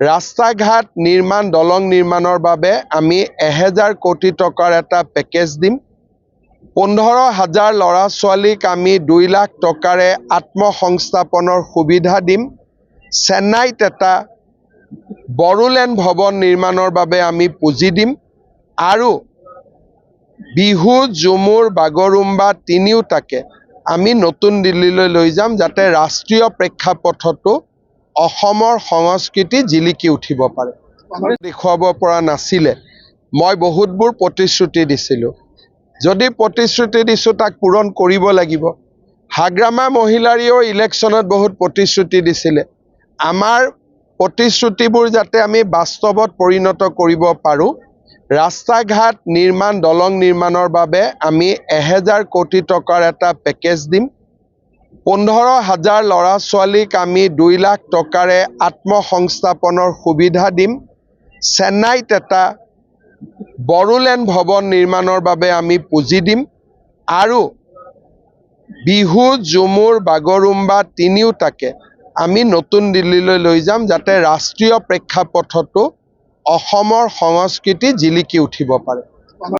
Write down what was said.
ৰাস্তা ঘাট নিৰ্মাণ দলং নিৰ্মাণৰ বাবে আমি 1000 কোটি টকাৰ এটা পেকেজ দিম। 15,000 ল'ৰা ছোৱালীক আমি 2 লাখ টকাৰে আত্মসংস্থাপনৰ সুবিধা দিম। চেন্নাইত এটা বড়োলেণ্ড ভৱন নিৰ্মাণৰ বাবে আমি পুঁজি দিম আৰু বিহু ঝুমুৰ বাগৰুম্বা তিনিওটাকে আমি নতুন দিল্লীলৈ লৈ যাম যাতে ৰাষ্ট্ৰীয় প্ৰেক্ষাপটতো অসমৰ সংস্কৃতি জিলিকি উঠিব পাৰে। দেখুৱাব পৰা নাছিলে। মই বহুতবোৰ প্ৰতিশ্ৰুতি দিছিলোঁ। যদি প্ৰতিশ্ৰুতি দিছোঁ তাক পূৰণ কৰিব লাগিব। হাগ্ৰামা মহিলাৰীও ইলেকশ্যনত বহুত প্ৰতিশ্ৰুতি দিছিলে। আমাৰ প্ৰতিশ্ৰুতিবোৰ যাতে আমি বাস্তৱত পৰিণত কৰিব পাৰোঁ, ৰাস্তা ঘাট নিৰ্মাণ দলং নিৰ্মাণৰ বাবে আমি 1000 কোটি টকাৰ এটা পেকেজ দিম। 15,000 ল'ৰা ছোৱালীক আমি 2 লাখ টকাৰে আত্মসংস্থাপনৰ সুবিধা দিম। চেন্নাইত এটা বড়োলেণ্ড ভৱন নিৰ্মাণৰ বাবে আমি পুঁজি দিম আৰু বিহু ঝুমুৰ বাগৰুম্বা তিনিওটাকে আমি নতুন দিল্লীলৈ লৈ যাম যাতে ৰাষ্ট্ৰীয় প্ৰেক্ষাপটতো অসমৰ সংস্কৃতি জিলিকি উঠিব পাৰে।